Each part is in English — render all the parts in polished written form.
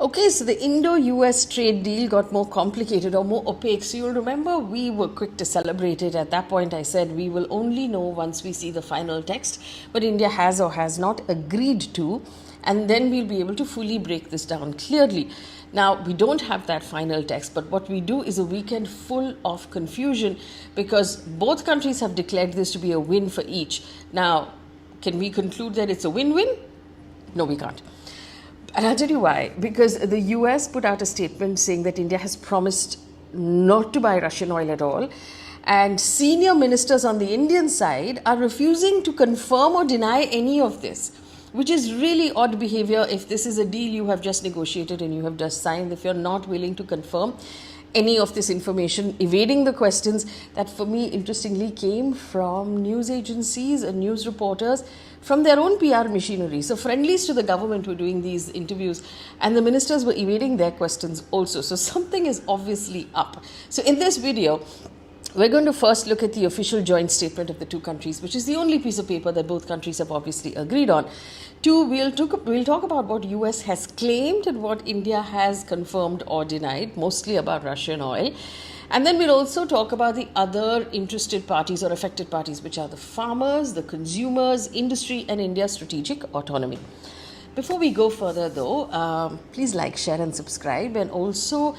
Okay, so the Indo-US trade deal got more complicated or more opaque. So you'll remember we were quick to celebrate it. At that point, I said we will only know once we see the final text, but India has or has not agreed to, and then we'll be able to fully break this down clearly. Now, we don't have that final text, but what we do is a weekend full of confusion because both countries have declared this to be a win for each. Now, can we conclude that it's a win-win? No, we can't. And I'll tell you why. Because the US put out a statement saying that India has promised not to buy Russian oil at all. And senior ministers on the Indian side are refusing to confirm or deny any of this, which is really odd behavior if this is a deal you have just negotiated and you have just signed. If you're not willing to confirm any of this information, evading the questions that for me interestingly came from news agencies and news reporters from their own PR machinery. So friendlies to the government were doing these interviews and the ministers were evading their questions also. So something is obviously up. So in this video, we're going to first look at the official joint statement of the two countries, which is the only piece of paper that both countries have obviously agreed on. Two, we'll talk about what US has claimed and what India has confirmed or denied, mostly about Russian oil. And then we'll also talk about the other interested parties or affected parties, which are the farmers, the consumers, industry, and India's strategic autonomy. Before we go further though, please like, share and subscribe, and also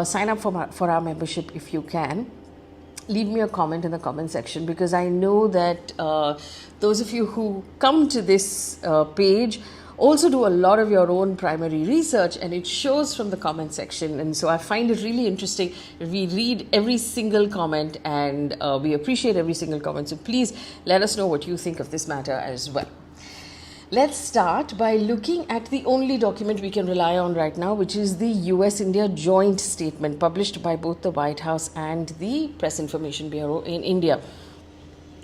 sign up for our membership if you can. Leave me a comment in the comment section, because I know that those of you who come to this page also do a lot of your own primary research, and it shows from the comment section. And so I find it really interesting. We read every single comment and we appreciate every single comment. So please let us know what you think of this matter as well. Let's start by looking at the only document we can rely on right now, which is the US-India joint statement published by both the White House and the Press Information Bureau in India.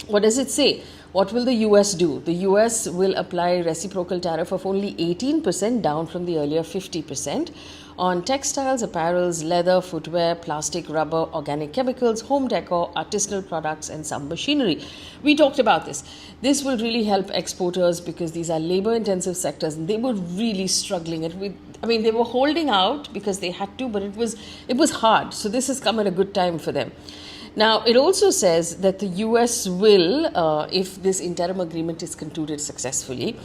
What does it say? What will the US do? The US will apply reciprocal tariff of only 18%, down from the earlier 50%, on textiles, apparels, leather, footwear, plastic, rubber, organic chemicals, home decor, artisanal products, and some machinery. We talked about this. This will really help exporters because these are labor-intensive sectors, and they were really struggling. They were holding out because they had to, but it was hard. So this has come at a good time for them. Now, it also says that the US will, if this interim agreement is concluded successfully,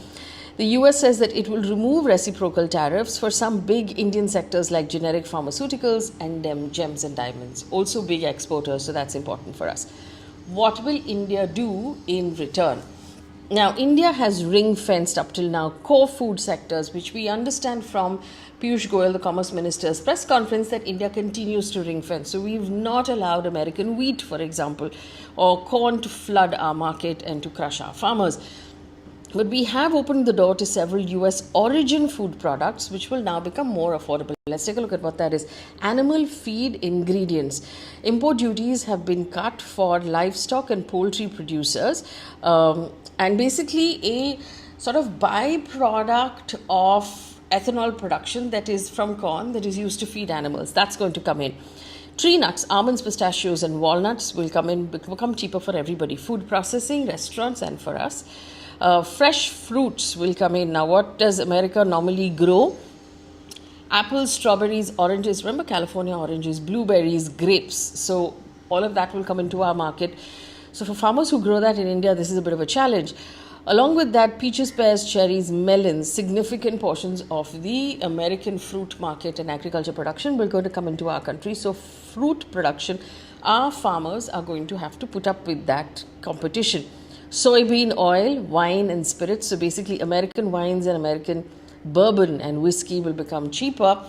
the US says that it will remove reciprocal tariffs for some big Indian sectors like generic pharmaceuticals and gems and diamonds, also big exporters, so that's important for us. What will India do in return? Now, India has ring-fenced up till now core food sectors, which we understand from Piyush Goyal, the Commerce Minister's press conference, that India continues to ring-fence. So we've not allowed American wheat, for example, or corn to flood our market and to crush our farmers. But we have opened the door to several US origin food products, which will now become more affordable. Let's take a look at what that is. Animal feed ingredients. Import duties have been cut for livestock and poultry producers. And basically a sort of byproduct of ethanol production that is from corn that is used to feed animals. That's going to come in. Tree nuts, almonds, pistachios, and walnuts will become cheaper for everybody. Food processing, restaurants, and for us. Fresh fruits will come in. Now, what does America normally grow? Apples, strawberries, oranges. Remember California oranges, blueberries, grapes. So all of that will come into our market. So for farmers who grow that in India, this is a bit of a challenge. Along with that, peaches, pears, cherries, melons, significant portions of the American fruit market and agriculture production will go to come into our country. So fruit production, our farmers are going to have to put up with that competition. Soybean oil, wine and spirits. So basically American wines and American bourbon and whiskey will become cheaper,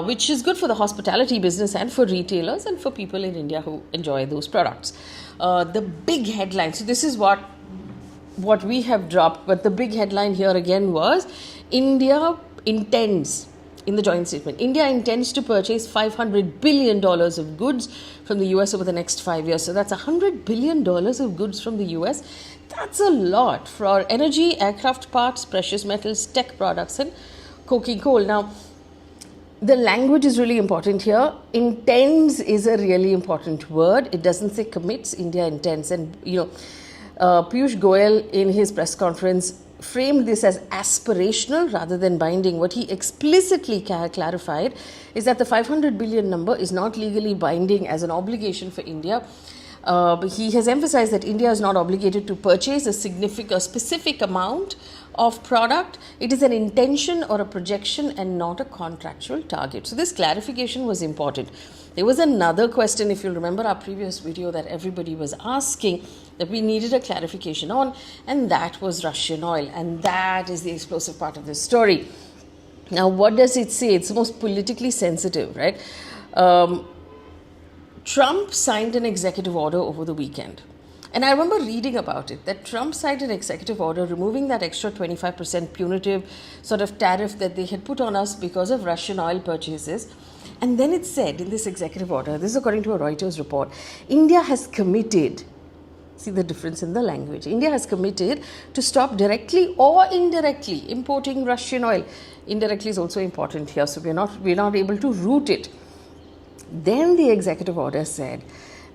which is good for the hospitality business and for retailers and for people in India who enjoy those products. The big headline, so this is what we have dropped, but the big headline here again was India intends, in the joint statement, India intends to purchase $500 billion of goods from the US over the next 5 years. So that's $100 billion of goods from the US. That's a lot for energy, aircraft parts, precious metals, tech products, and coking coal. Now, the language is really important here. Intends is a really important word. It doesn't say commits. India intends. And, Piyush Goyal in his press conference framed this as aspirational rather than binding. What he explicitly clarified is that the 500 billion number is not legally binding as an obligation for India. But he has emphasized that India is not obligated to purchase a specific amount of product. It is an intention or a projection and not a contractual target. So this clarification was important. There was another question, if you remember our previous video, that everybody was asking that we needed a clarification on, and that was Russian oil. And that is the explosive part of this story. Now, what does it say? It's the most politically sensitive, right? Trump signed an executive order over the weekend. And I remember reading about it, that Trump signed an executive order removing that extra 25% punitive sort of tariff that they had put on us because of Russian oil purchases. And then it said in this executive order, this is according to a Reuters report, India has committed, see the difference in the language, India has committed to stop directly or indirectly importing Russian oil. Indirectly is also important here, so we're not able to root it. Then the executive order said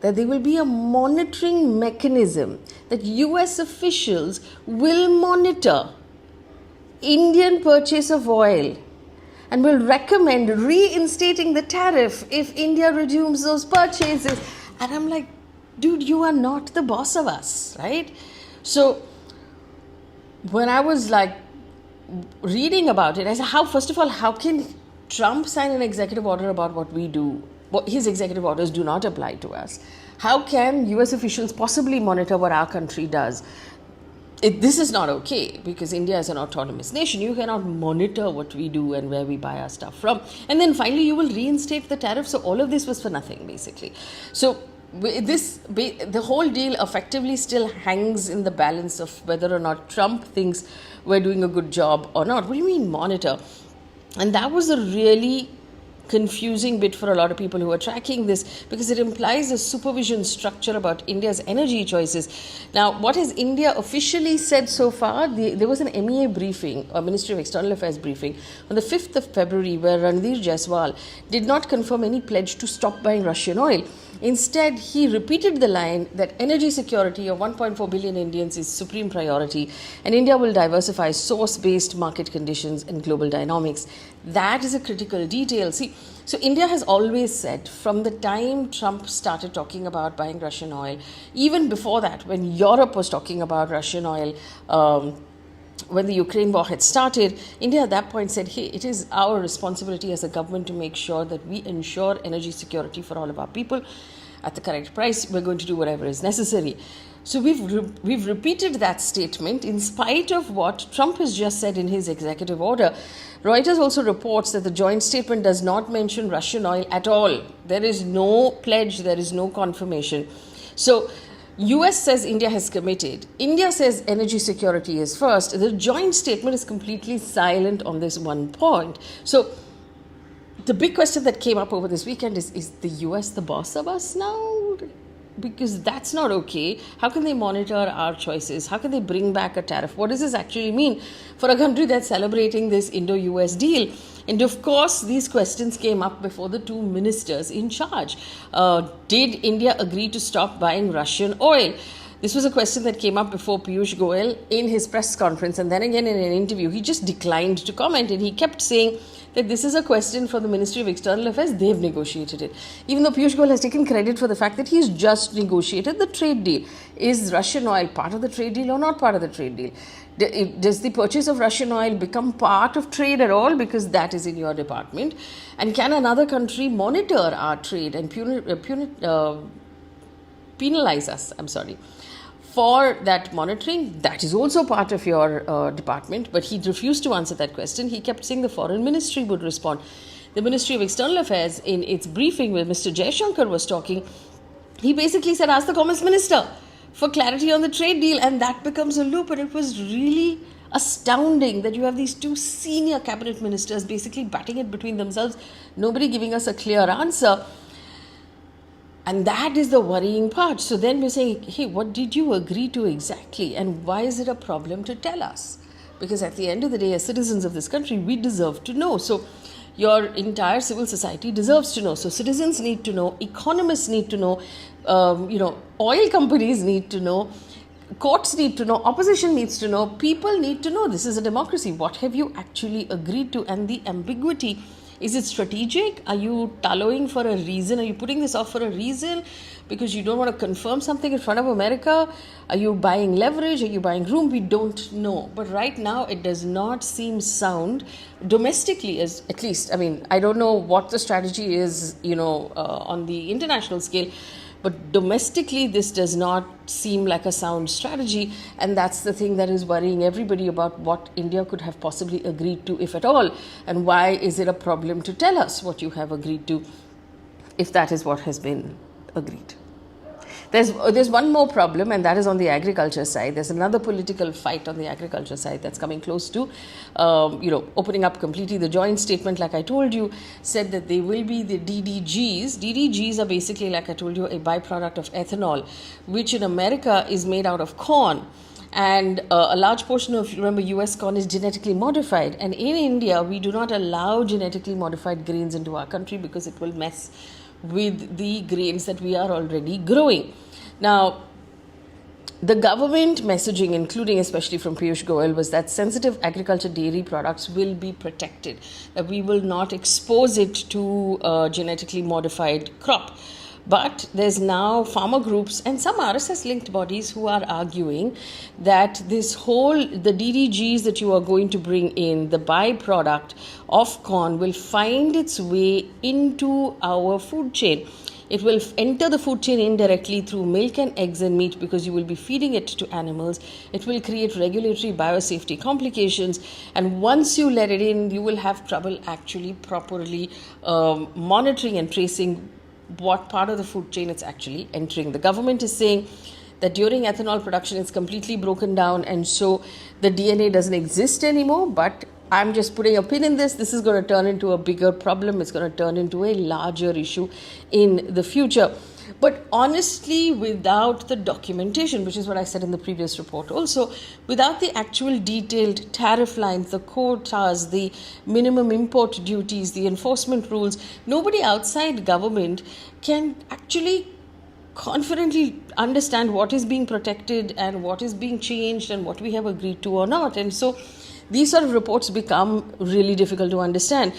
that there will be a monitoring mechanism, that US officials will monitor Indian purchase of oil and will recommend reinstating the tariff if India resumes those purchases. And I'm like, dude, you are not the boss of us, right? So when I was like reading about it, I said, first of all, how can Trump sign an executive order about what we do? His executive orders do not apply to us. How can US officials possibly monitor what our country does? This is not okay, because India is an autonomous nation. You cannot monitor what we do and where we buy our stuff from. And then finally you will reinstate the tariff. So all of this was for nothing, basically. So the whole deal effectively still hangs in the balance of whether or not Trump thinks we're doing a good job or not. What do you mean monitor? And that was a really confusing bit for a lot of people who are tracking this, because it implies a supervision structure about India's energy choices. Now, what has India officially said so far? There was an MEA briefing, a Ministry of External Affairs briefing, on the 5th of February, where Ranveer Jaiswal did not confirm any pledge to stop buying Russian oil. Instead, he repeated the line that energy security of 1.4 billion Indians is supreme priority, and India will diversify source-based market conditions and global dynamics. That is a critical detail. See, so India has always said, from the time Trump started talking about buying Russian oil, even before that, when Europe was talking about Russian oil, when the Ukraine war had started, India at that point said, hey, it is our responsibility as a government to make sure that we ensure energy security for all of our people at the correct price. We're going to do whatever is necessary. So we've repeated that statement in spite of what Trump has just said in his executive order. Reuters also reports that the joint statement does not mention Russian oil at all. There is no pledge, there is no confirmation. So US says India has committed. India says energy security is first. The joint statement is completely silent on this one point. So the big question that came up over this weekend is the US the boss of us now? Because that's not okay. How can they monitor our choices? How can they bring back a tariff? What does this actually mean for a country that's celebrating this Indo-US deal? And of course, these questions came up before the two ministers in charge. Did India agree to stop buying Russian oil? This was a question that came up before Piyush Goyal in his press conference, and then again in an interview. He just declined to comment, and he kept saying that this is a question for the Ministry of External Affairs. They've negotiated it. Even though Piyush Goyal has taken credit for the fact that he's just negotiated the trade deal. Is Russian oil part of the trade deal or not part of the trade deal? Does the purchase of Russian oil become part of trade at all? Because that is in your department. And can another country monitor our trade and penalize us? For that monitoring? That is also part of your department. But he refused to answer that question. He kept saying the foreign ministry would respond. The Ministry of External Affairs, in its briefing where Mr. Jaishankar was talking, he basically said, ask the Commerce Minister for clarity on the trade deal, and that becomes a loop. And it was really astounding that you have these two senior cabinet ministers basically batting it between themselves, nobody giving us a clear answer. And that is the worrying part. So then we're saying, hey, what did you agree to exactly? And why is it a problem to tell us? Because at the end of the day, as citizens of this country, we deserve to know. So your entire civil society deserves to know. So citizens need to know, economists need to know, oil companies need to know. courts need to know, opposition needs to know, people need to know. This is a democracy. What have you actually agreed to? And the ambiguity, is it strategic? Are you tallowing for a reason? Are you putting this off for a reason because you don't want to confirm something in front of America? Are you buying leverage? Are you buying room? We don't know. But right now, it does not seem sound domestically, as at least. I mean, I don't know what the strategy is, on the international scale. But domestically, this does not seem like a sound strategy. And that's the thing that is worrying everybody about what India could have possibly agreed to, if at all. And why is it a problem to tell us what you have agreed to, if that is what has been agreed? There's one more problem, and that is on the agriculture side. There's another political fight on the agriculture side that's coming close to, opening up completely. The joint statement, like I told you, said that they will be the DDGs. DDGs are basically, like I told you, a byproduct of ethanol, which in America is made out of corn. And a large portion of, remember, US corn is genetically modified. And in India, we do not allow genetically modified grains into our country because it will mess with the grains that we are already growing. Now, the government messaging, including especially from Piyush Goyal, was that sensitive agriculture dairy products will be protected, that we will not expose it to genetically modified crop. But there's now farmer groups and some RSS-linked bodies who are arguing that the DDGs that you are going to bring in, the byproduct of corn, will find its way into our food chain. It will enter the food chain indirectly through milk and eggs and meat because you will be feeding it to animals. It will create regulatory biosafety complications. And once you let it in, you will have trouble actually properly monitoring and tracing what part of the food chain it's actually entering. The government is saying that during ethanol production, it's completely broken down, and so the DNA doesn't exist anymore. But I'm just putting a pin in this. This is going to turn into a bigger problem. It's going to turn into a larger issue in the future. But honestly, without the documentation, which is what I said in the previous report also, without the actual detailed tariff lines, the quotas, the minimum import duties, the enforcement rules, nobody outside government can actually confidently understand what is being protected and what is being changed and what we have agreed to or not. And so these sort of reports become really difficult to understand.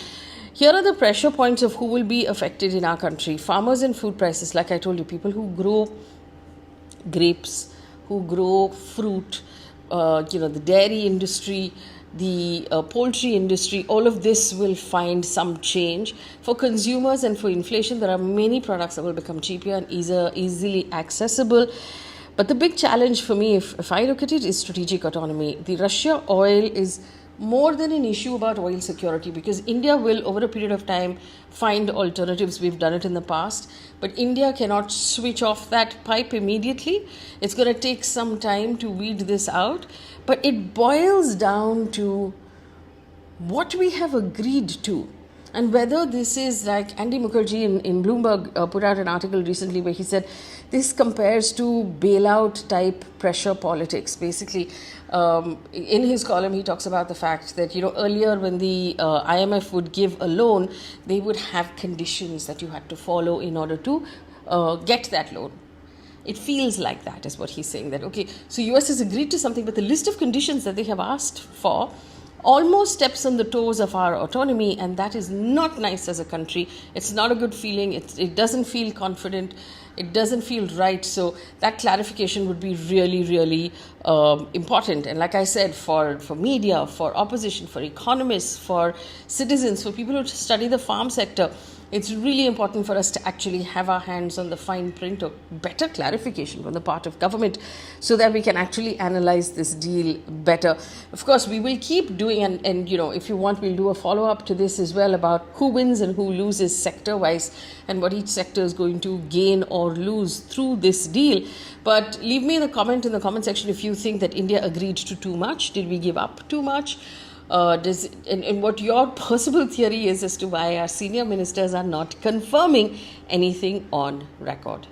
Here are the pressure points of who will be affected in our country. Farmers and food prices, like I told you, people who grow grapes, who grow fruit, the dairy industry, the poultry industry, all of this will find some change. For consumers and for inflation, there are many products that will become cheaper and easily accessible. But the big challenge for me, if I look at it, is strategic autonomy. The Russia oil is more than an issue about oil security, because India will, over a period of time, find alternatives. We've done it in the past, but India cannot switch off that pipe immediately. It's going to take some time to weed this out, but it boils down to what we have agreed to. And whether this is, like Andy Mukherjee in Bloomberg put out an article recently where he said this compares to bailout type pressure politics. Basically, in his column, he talks about the fact that, earlier when the IMF would give a loan, they would have conditions that you had to follow in order to get that loan. It feels like that is what he's saying, that, okay, so US has agreed to something, but the list of conditions that they have asked for almost steps on the toes of our autonomy, and that is not nice as a country. It's not a good feeling. It doesn't feel confident. It doesn't feel right. So that clarification would be really, really important. And like I said, for media, for opposition, for economists, for citizens, for people who study the farm sector, it's really important for us to actually have our hands on the fine print of better clarification from the part of government so that we can actually analyze this deal better. Of course, we will keep doing, and if you want, we'll do a follow-up to this as well about who wins and who loses sector-wise and what each sector is going to gain or lose through this deal. But leave me in the comment section if you think that India agreed to too much. Did we give up too much? And what your possible theory is as to why our senior ministers are not confirming anything on record.